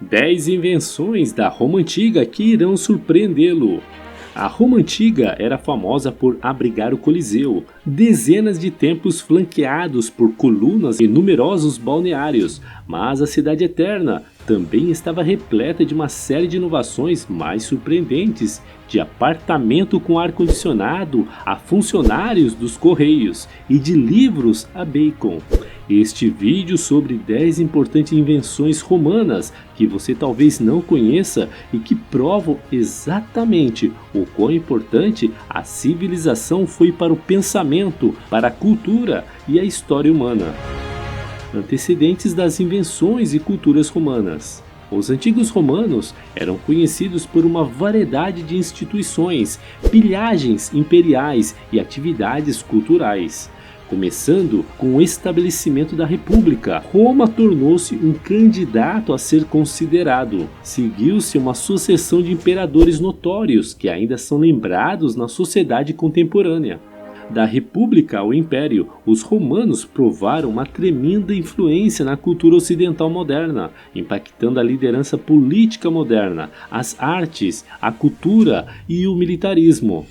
10 invenções da Roma Antiga que irão surpreendê-lo. A Roma Antiga era famosa por abrigar o Coliseu, dezenas de templos flanqueados por colunas e numerosos balneários, mas a Cidade Eterna também estava repleta de uma série de inovações mais surpreendentes, de apartamento com ar-condicionado a funcionários dos Correios e de livros a bacon. Este vídeo sobre 10 importantes invenções romanas que você talvez não conheça e que provam exatamente o quão importante a civilização foi para o pensamento, para a cultura e a história humana. Antecedentes das invenções e culturas romanas. Os antigos romanos eram conhecidos por uma variedade de instituições, pilhagens imperiais e atividades culturais. Começando com o estabelecimento da República, Roma tornou-se um candidato a ser considerado. Seguiu-se uma sucessão de imperadores notórios que ainda são lembrados na sociedade contemporânea. Da República ao Império, os romanos provaram uma tremenda influência na cultura ocidental moderna, impactando a liderança política moderna, as artes, a cultura e o militarismo.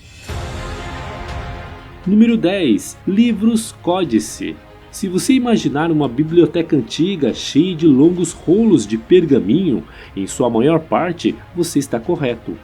Número 10. Livros Códice. Se você imaginar uma biblioteca antiga cheia de longos rolos de pergaminho, em sua maior parte você está correto.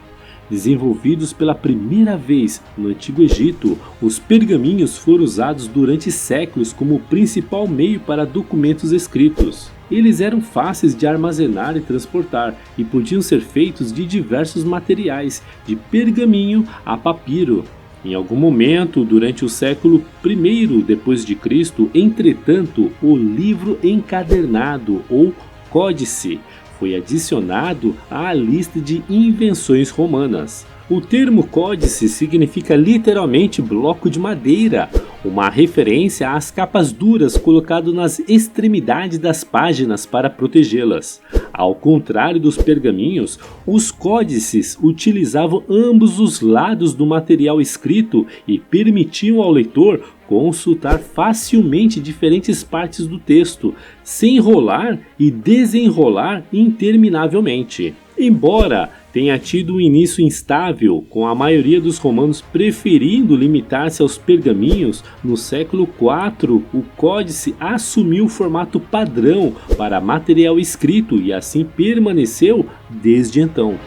Desenvolvidos pela primeira vez no Antigo Egito, os pergaminhos foram usados durante séculos como o principal meio para documentos escritos. Eles eram fáceis de armazenar e transportar e podiam ser feitos de diversos materiais, de pergaminho a papiro. Em algum momento, durante o século I d.C., entretanto, o livro encadernado ou códice foi adicionado à lista de invenções romanas. O termo códice significa literalmente bloco de madeira, uma referência às capas duras colocadas nas extremidades das páginas para protegê-las. Ao contrário dos pergaminhos, os códices utilizavam ambos os lados do material escrito e permitiam ao leitor consultar facilmente diferentes partes do texto, sem enrolar e desenrolar interminavelmente. Embora tenha tido um início instável, com a maioria dos romanos preferindo limitar-se aos pergaminhos, no século IV o códice assumiu o formato padrão para material escrito e assim permaneceu desde então.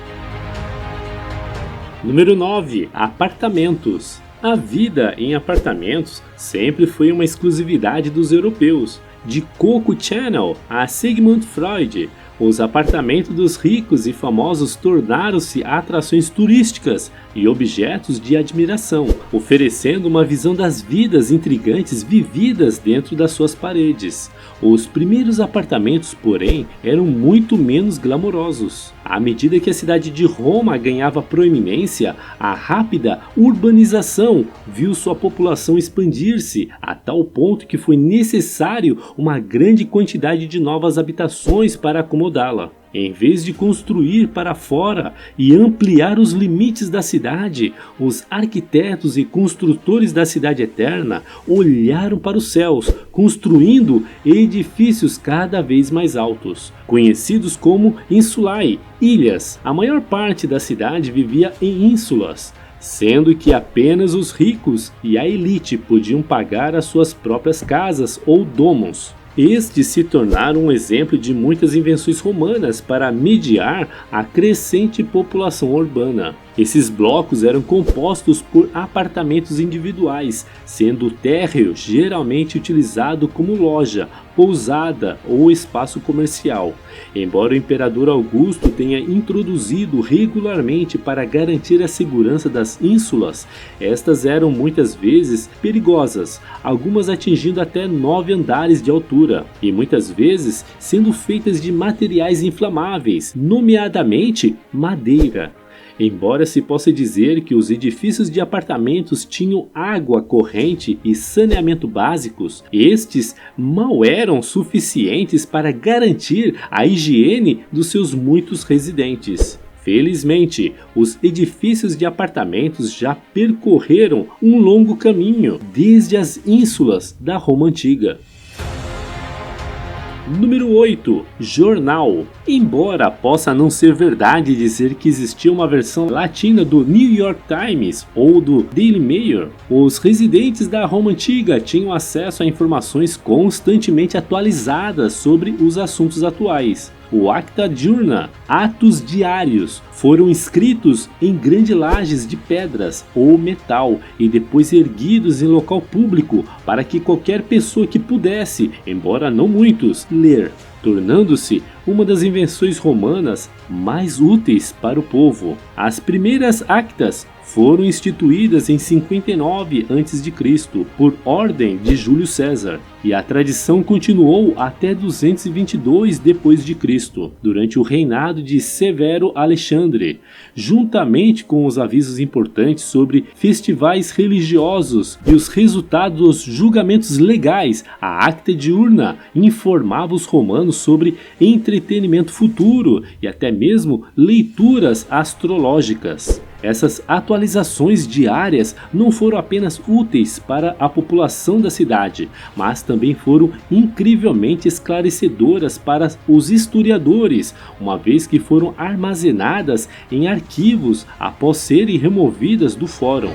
Número 9. Apartamentos. A vida em apartamentos sempre foi uma exclusividade dos europeus. De Coco Chanel a Sigmund Freud, os apartamentos dos ricos e famosos tornaram-se atrações turísticas e objetos de admiração, oferecendo uma visão das vidas intrigantes vividas dentro das suas paredes. Os primeiros apartamentos, porém, eram muito menos glamourosos. À medida que a cidade de Roma ganhava proeminência, a rápida urbanização viu sua população expandir-se a tal ponto que foi necessário uma grande quantidade de novas habitações para acomodá-la. Em vez de construir para fora e ampliar os limites da cidade, os arquitetos e construtores da Cidade Eterna olharam para os céus, construindo edifícios cada vez mais altos, conhecidos como insulae, ilhas. A maior parte da cidade vivia em ínsulas, sendo que apenas os ricos e a elite podiam pagar as suas próprias casas ou domos. Estes se tornaram um exemplo de muitas invenções romanas para mediar a crescente população urbana. Esses blocos eram compostos por apartamentos individuais, sendo o térreo geralmente utilizado como loja, pousada ou espaço comercial. Embora o imperador Augusto tenha introduzido regularmente para garantir a segurança das ínsulas, estas eram muitas vezes perigosas, algumas atingindo até 9 andares de altura, e muitas vezes sendo feitas de materiais inflamáveis, nomeadamente madeira. Embora se possa dizer que os edifícios de apartamentos tinham água corrente e saneamento básicos, estes mal eram suficientes para garantir a higiene dos seus muitos residentes. Felizmente, os edifícios de apartamentos já percorreram um longo caminho desde as ínsulas da Roma Antiga. Número 8. Jornal. Embora possa não ser verdade dizer que existia uma versão latina do New York Times ou do Daily Mail, os residentes da Roma Antiga tinham acesso a informações constantemente atualizadas sobre os assuntos atuais. O Acta Diurna, atos diários, foram escritos em grandes lajes de pedras ou metal e depois erguidos em local público para que qualquer pessoa que pudesse, embora não muitos, ler, tornando-se uma das invenções romanas mais úteis para o povo. As primeiras actas foram instituídas em 59 a.C. por ordem de Júlio César, e a tradição continuou até 222 d.C., durante o reinado de Severo Alexandre, juntamente com os avisos importantes sobre festivais religiosos e os resultados dos julgamentos legais. A Acta Diurna informava os romanos sobre entretenimento futuro e até mesmo leituras astrológicas. Essas atualizações diárias não foram apenas úteis para a população da cidade, mas também foram incrivelmente esclarecedoras para os historiadores, uma vez que foram armazenadas em arquivos após serem removidas do fórum.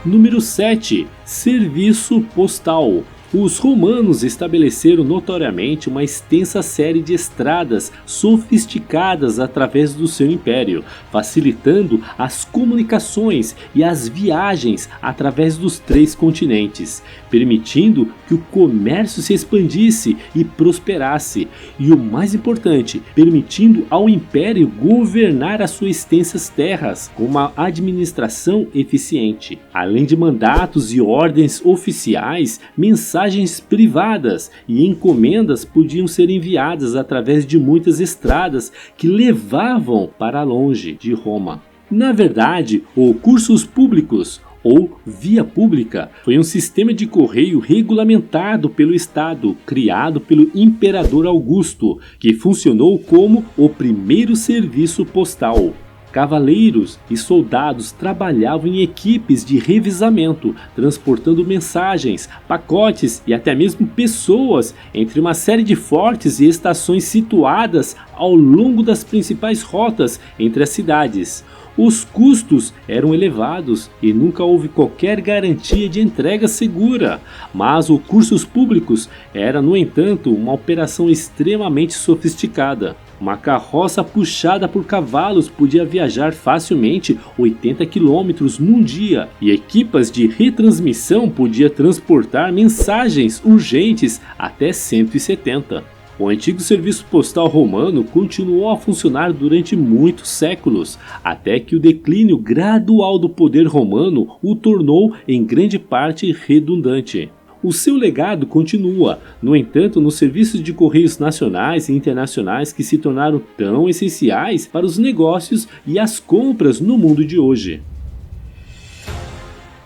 Número 7. Serviço postal. Os romanos estabeleceram notoriamente uma extensa série de estradas sofisticadas através do seu império, facilitando as comunicações e as viagens através dos 3 continentes, permitindo que o comércio se expandisse e prosperasse, e o mais importante, permitindo ao império governar as suas extensas terras com uma administração eficiente. Além de mandatos e ordens oficiais, mensagens privadas e encomendas podiam ser enviadas através de muitas estradas que levavam para longe de Roma. Na verdade, os cursos públicos ou via pública foi um sistema de correio regulamentado pelo Estado, criado pelo Imperador Augusto, que funcionou como o primeiro serviço postal. Cavaleiros e soldados trabalhavam em equipes de revezamento, transportando mensagens, pacotes e até mesmo pessoas entre uma série de fortes e estações situadas ao longo das principais rotas entre as cidades. Os custos eram elevados e nunca houve qualquer garantia de entrega segura, mas os cursos públicos era, no entanto, uma operação extremamente sofisticada. Uma carroça puxada por cavalos podia viajar facilmente 80 km num dia, e equipas de retransmissão podiam transportar mensagens urgentes até 170. O antigo serviço postal romano continuou a funcionar durante muitos séculos, até que o declínio gradual do poder romano o tornou em grande parte redundante. O seu legado continua, no entanto, nos serviços de correios nacionais e internacionais que se tornaram tão essenciais para os negócios e as compras no mundo de hoje.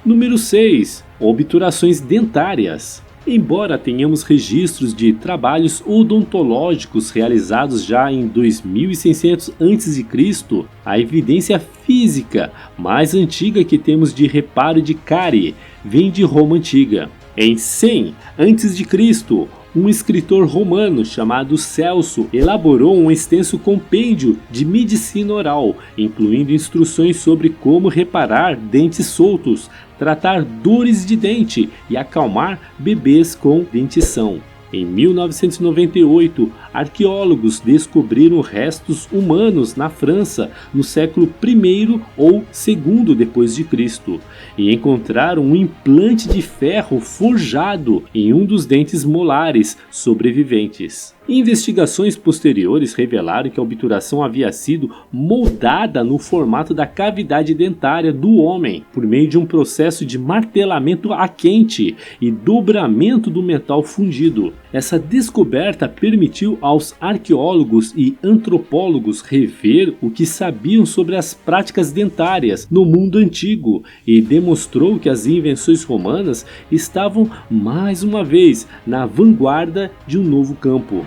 Número 6. Obturações dentárias. Embora tenhamos registros de trabalhos odontológicos realizados já em 2600 a.C., a evidência física mais antiga que temos de reparo de cárie vem de Roma Antiga. Em 100 a.C., um escritor romano chamado Celso elaborou um extenso compêndio de medicina oral, incluindo instruções sobre como reparar dentes soltos, tratar dores de dente e acalmar bebês com dentição. Em 1998, arqueólogos descobriram restos humanos na França no século I ou II d.C. e encontraram um implante de ferro forjado em um dos dentes molares sobreviventes. Investigações posteriores revelaram que a obturação havia sido moldada no formato da cavidade dentária do homem, por meio de um processo de martelamento a quente e dobramento do metal fundido. Essa descoberta permitiu aos arqueólogos e antropólogos rever o que sabiam sobre as práticas dentárias no mundo antigo e demonstrou que as invenções romanas estavam mais uma vez na vanguarda de um novo campo.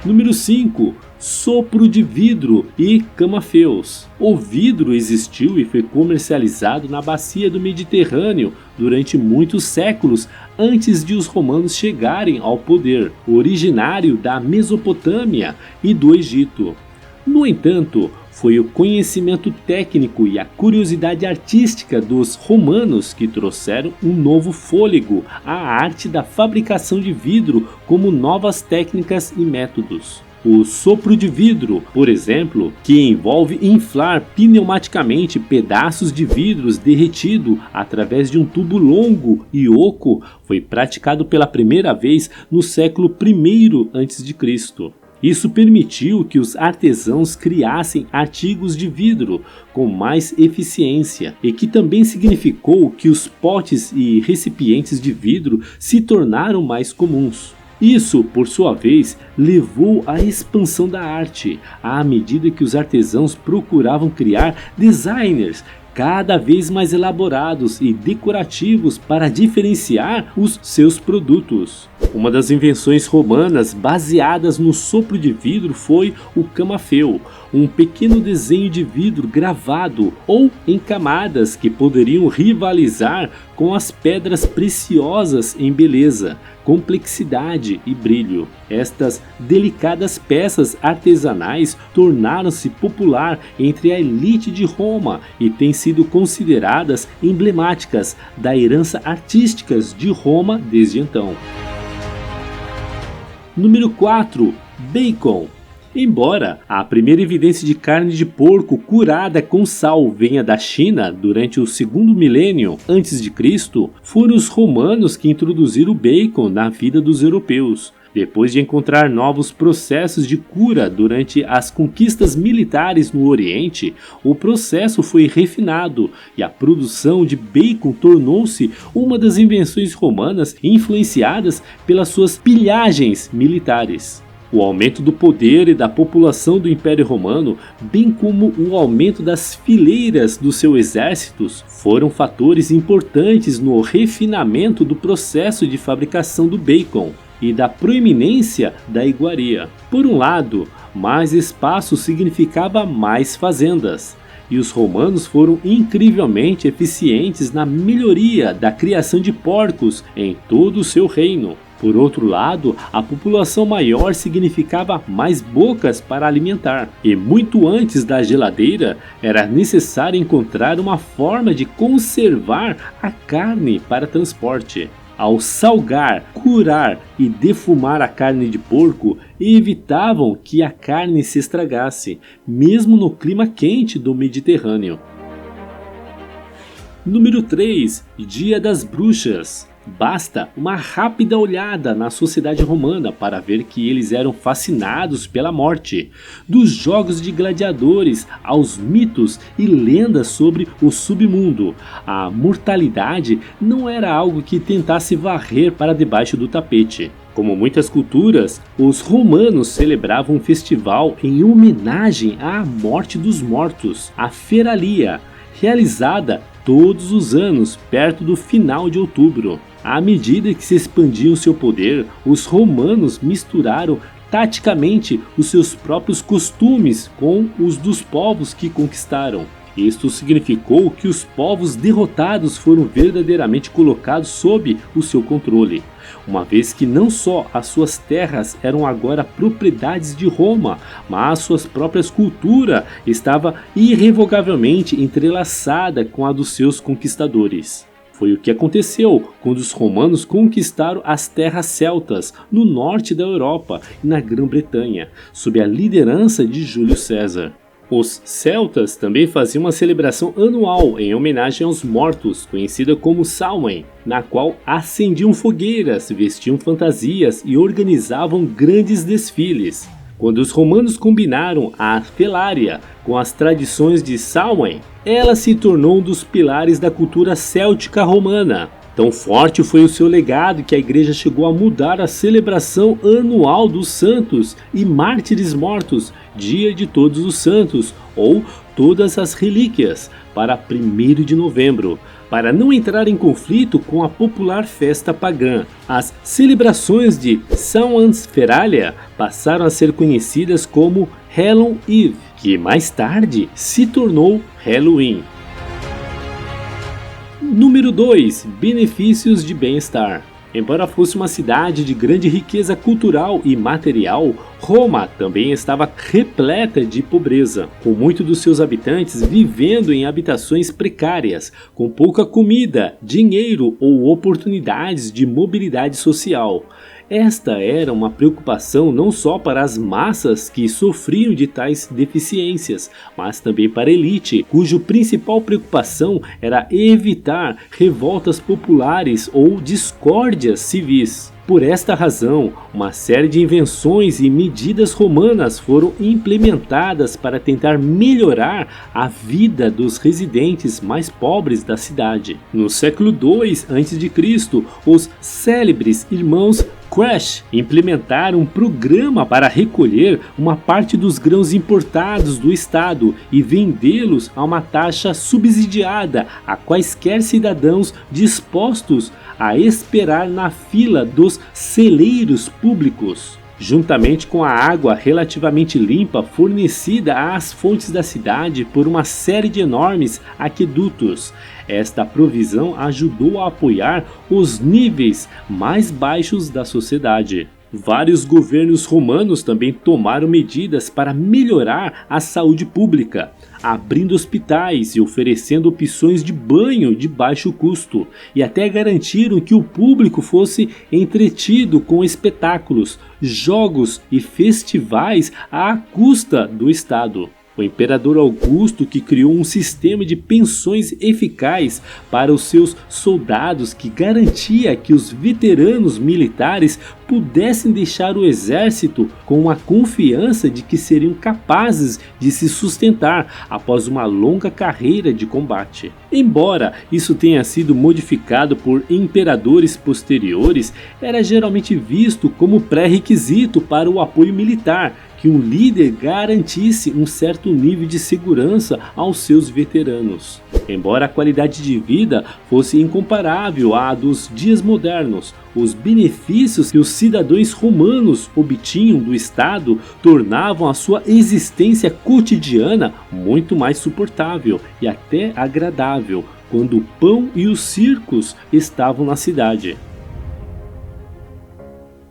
Número 5. sopro de vidro e camafeus. O vidro existiu e foi comercializado na bacia do Mediterrâneo durante muitos séculos antes de os romanos chegarem ao poder, originário da Mesopotâmia e do Egito. No entanto, foi o conhecimento técnico e a curiosidade artística dos romanos que trouxeram um novo fôlego à arte da fabricação de vidro, como novas técnicas e métodos. O sopro de vidro, por exemplo, que envolve inflar pneumaticamente pedaços de vidros derretido através de um tubo longo e oco, foi praticado pela primeira vez no século I a.C. Isso permitiu que os artesãos criassem artigos de vidro com mais eficiência, e que também significou que os potes e recipientes de vidro se tornaram mais comuns. Isso, por sua vez, levou à expansão da arte, à medida que os artesãos procuravam criar designers cada vez mais elaborados e decorativos para diferenciar os seus produtos. Uma das invenções romanas baseadas no sopro de vidro foi o camafeu, um pequeno desenho de vidro gravado ou em camadas que poderiam rivalizar com as pedras preciosas em beleza, complexidade e brilho. Estas delicadas peças artesanais tornaram-se popular entre a elite de Roma e têm sido consideradas emblemáticas da herança artística de Roma desde então. Número 4. Bacon. Embora a primeira evidência de carne de porco curada com sal venha da China durante o segundo milênio antes de Cristo, foram os romanos que introduziram o bacon na vida dos europeus. Depois de encontrar novos processos de cura durante as conquistas militares no Oriente, o processo foi refinado e a produção de bacon tornou-se uma das invenções romanas influenciadas pelas suas pilhagens militares. O aumento do poder e da população do Império Romano, bem como o aumento das fileiras dos seus exércitos, foram fatores importantes no refinamento do processo de fabricação do bacon e da proeminência da iguaria. Por um lado, mais espaço significava mais fazendas, e os romanos foram incrivelmente eficientes na melhoria da criação de porcos em todo o seu reino. Por outro lado, a população maior significava mais bocas para alimentar, e muito antes da geladeira, era necessário encontrar uma forma de conservar a carne para transporte. Ao salgar, curar e defumar a carne de porco, evitavam que a carne se estragasse, mesmo no clima quente do Mediterrâneo. Número 3. Dia das Bruxas. Basta uma rápida olhada na sociedade romana para ver que eles eram fascinados pela morte. Dos jogos de gladiadores aos mitos e lendas sobre o submundo, a mortalidade não era algo que tentasse varrer para debaixo do tapete. Como muitas culturas, os romanos celebravam um festival em homenagem à morte dos mortos, a Feralia, realizada todos os anos perto do final de outubro. À medida que se expandiam seu poder, os romanos misturaram taticamente os seus próprios costumes com os dos povos que conquistaram. Isto significou que os povos derrotados foram verdadeiramente colocados sob o seu controle, uma vez que não só as suas terras eram agora propriedades de Roma, mas suas próprias culturas estava irrevogavelmente entrelaçada com a dos seus conquistadores. Foi o que aconteceu quando os romanos conquistaram as terras celtas no norte da Europa e na Grã-Bretanha, sob a liderança de Júlio César. Os celtas também faziam uma celebração anual em homenagem aos mortos, conhecida como Samhain, na qual acendiam fogueiras, vestiam fantasias e organizavam grandes desfiles. Quando os romanos combinaram a Felária com as tradições de Samhain, ela se tornou um dos pilares da cultura céltica romana. Tão forte foi o seu legado que a igreja chegou a mudar a celebração anual dos santos e mártires mortos, Dia de Todos os Santos, ou Todas as Relíquias, para 1º de novembro, para não entrar em conflito com a popular festa pagã. As celebrações de Samhain passaram a ser conhecidas como Hallow Eve, que mais tarde se tornou Halloween. Número 2. Benefícios de bem-estar. Embora fosse uma cidade de grande riqueza cultural e material, Roma também estava repleta de pobreza, com muitos dos seus habitantes vivendo em habitações precárias, com pouca comida, dinheiro ou oportunidades de mobilidade social. Esta era uma preocupação não só para as massas que sofriam de tais deficiências, mas também para a elite, cuja principal preocupação era evitar revoltas populares ou discórdias civis. Por esta razão, uma série de invenções e medidas romanas foram implementadas para tentar melhorar a vida dos residentes mais pobres da cidade. No século II a.C., os célebres irmãos Koch implementaram um programa para recolher uma parte dos grãos importados do estado e vendê-los a uma taxa subsidiada a quaisquer cidadãos dispostos a esperar na fila dos celeiros públicos, juntamente com a água relativamente limpa fornecida às fontes da cidade por uma série de enormes aquedutos. Esta provisão ajudou a apoiar os níveis mais baixos da sociedade. Vários governos romanos também tomaram medidas para melhorar a saúde pública, abrindo hospitais e oferecendo opções de banho de baixo custo, e até garantiram que o público fosse entretido com espetáculos, jogos e festivais à custa do Estado. O imperador Augusto, que criou um sistema de pensões eficaz para os seus soldados que garantia que os veteranos militares pudessem deixar o exército com a confiança de que seriam capazes de se sustentar após uma longa carreira de combate. Embora isso tenha sido modificado por imperadores posteriores, era geralmente visto como pré-requisito para o apoio militar que um líder garantisse um certo nível de segurança aos seus veteranos. Embora a qualidade de vida fosse incomparável à dos dias modernos, os benefícios que os cidadãos romanos obtinham do Estado tornavam a sua existência cotidiana muito mais suportável e até agradável quando o pão e os circos estavam na cidade.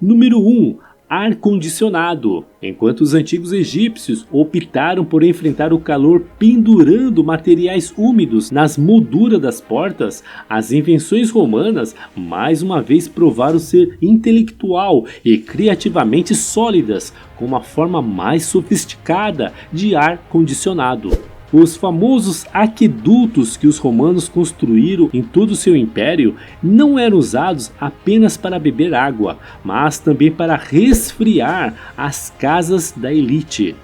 Número 1. Ar-condicionado. Enquanto os antigos egípcios optaram por enfrentar o calor pendurando materiais úmidos nas molduras das portas, as invenções romanas mais uma vez provaram ser intelectual e criativamente sólidas, com uma forma mais sofisticada de ar-condicionado. Os famosos aquedutos que os romanos construíram em todo o seu império não eram usados apenas para beber água, mas também para resfriar as casas da elite.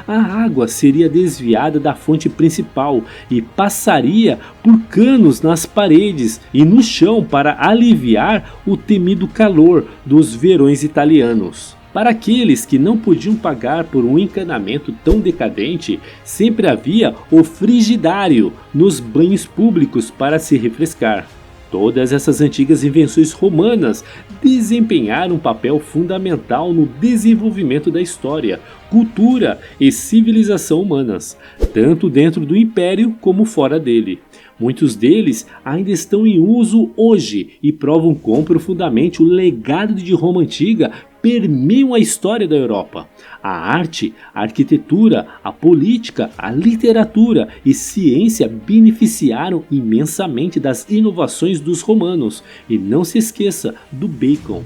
A água seria desviada da fonte principal e passaria por canos nas paredes e no chão para aliviar o temido calor dos verões italianos. Para aqueles que não podiam pagar por um encanamento tão decadente, sempre havia o frigidário nos banhos públicos para se refrescar. Todas essas antigas invenções romanas desempenharam um papel fundamental no desenvolvimento da história, cultura e civilização humanas, tanto dentro do império como fora dele. Muitos deles ainda estão em uso hoje e provam quão profundamente o legado de Roma Antiga permeiam a história da Europa. A arte, a arquitetura, a política, a literatura e ciência beneficiaram imensamente das inovações dos romanos. E não se esqueça do bacon.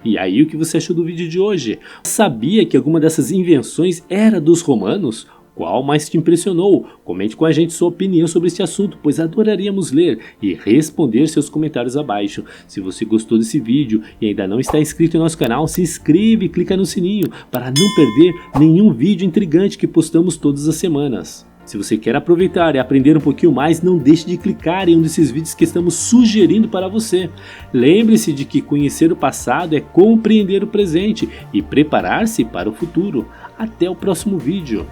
E aí, o que você achou do vídeo de hoje? Sabia que alguma dessas invenções era dos romanos? Qual mais te impressionou? Comente com a gente sua opinião sobre este assunto, pois adoraríamos ler e responder seus comentários abaixo. Se você gostou desse vídeo e ainda não está inscrito em nosso canal, se inscreve e clica no sininho para não perder nenhum vídeo intrigante que postamos todas as semanas. Se você quer aproveitar e aprender um pouquinho mais, não deixe de clicar em um desses vídeos que estamos sugerindo para você. Lembre-se de que conhecer o passado é compreender o presente e preparar-se para o futuro. Até o próximo vídeo.